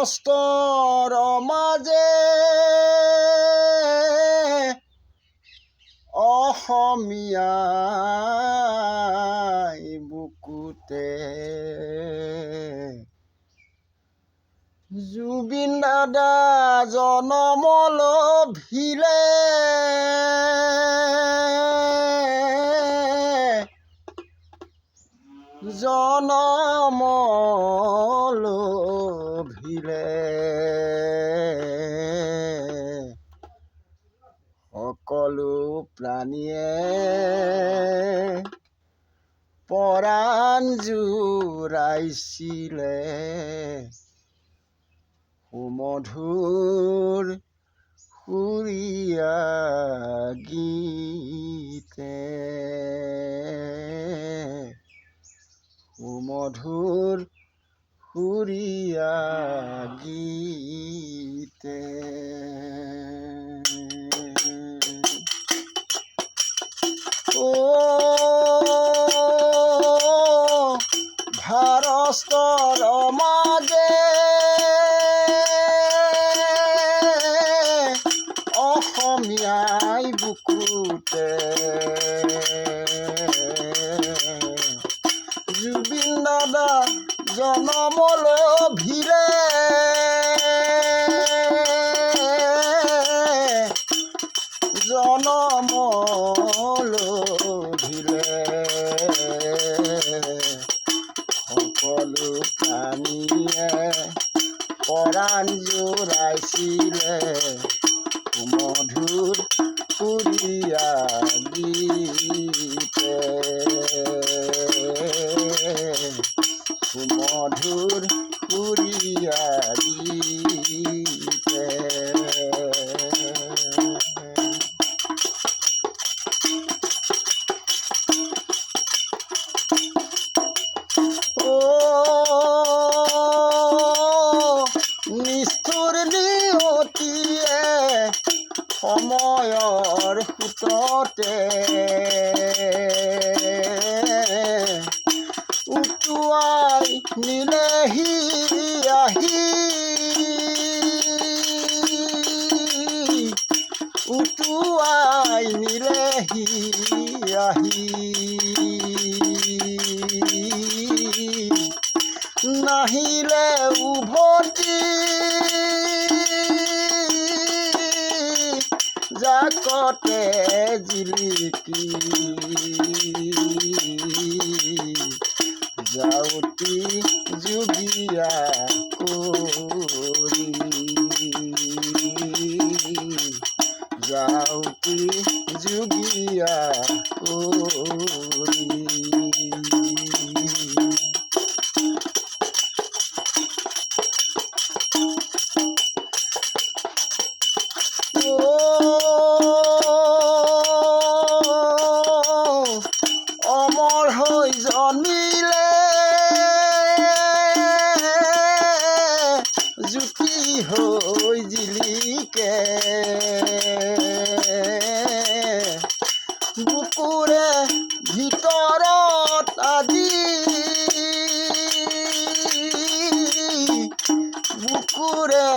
ভাৰতৰ মাজে অসমীয়াই বুকুতে জুবিন দাদা জনম লভিলে জনম লভিলে সকলো প্ৰাণীয়ে পৰাণ জুৰাইছিলে সুমধুৰ সুৰীয়া গীতে সুমধুৰ সুৰীয়া গীতে ভাৰতৰ মাজে অসমীয়াই বুকুতে জুবিন দাদা জনম লভিলে জনম লভিলে সকলো প্ৰাণীয়ে পৰাণ জোৰাইছিলে সুমধুৰ সুৰীয়া গীতে সুমধুৰ সুৰীয়া গীতে নিষ্ঠুৰ নিয়তিয়ে সময়ৰ সোঁততে উটুৱাই নিলেহি আহি উটুৱাই নিলেহি আহি নাহিলে উভতি জাকতে জিলিকি যাওঁতি যোগীয়া কৰি যাওঁতি যোগীয়া কৰি অমৰ হৈ জন্মিলে জ্যোতি হৈ জিলিকে বুকুৰে ভিতৰত আজি বুকুৰে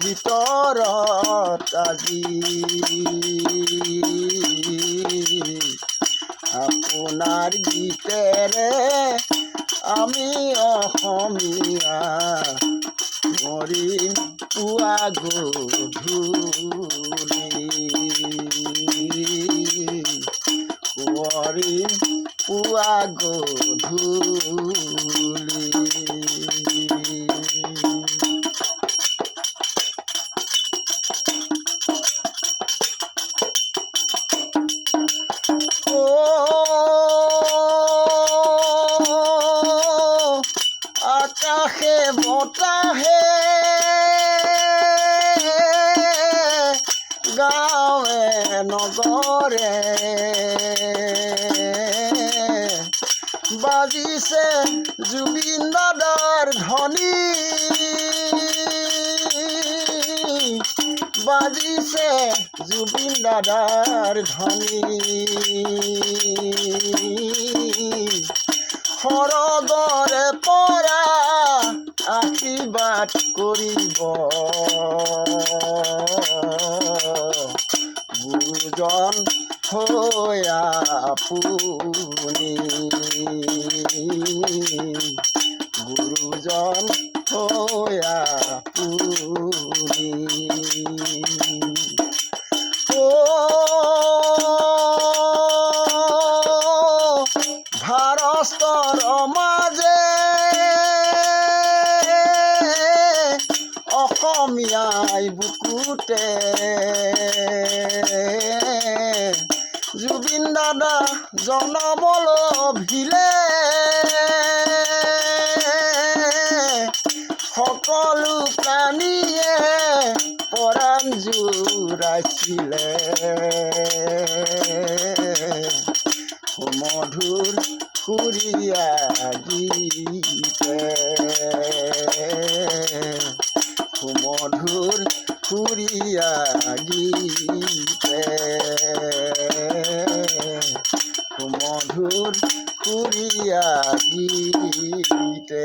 ভিতৰত আজি আপোনাৰ গীতেৰে আমি অসমীয়া মৰিম পুৱা গধূলি মৰিম পুৱা গধূলি আকাশে বতাহে গাঁৱে নগৰে বাজিছে জুবিন দাদাৰ ধ্বনি বাজিছে জুবিন দাদাৰ ধ্বনি সৰগৰে পৰা আশীৰ্বাদ কৰিব গুৰুজন হৈ আপুনি গুৰুজন হৈ আপুনি ভাৰতৰ মাজে অসমীয়াই বুকুতে জুবিন দাদা জনম লভিলে সকলো প্ৰাণীয়ে পৰাণ জোৰাইছিলে সুমধুৰ সুৰীয়া গীতে সুমধুৰ সুৰীয়া গীতে সুমধুৰ সুৰীয়া গীতে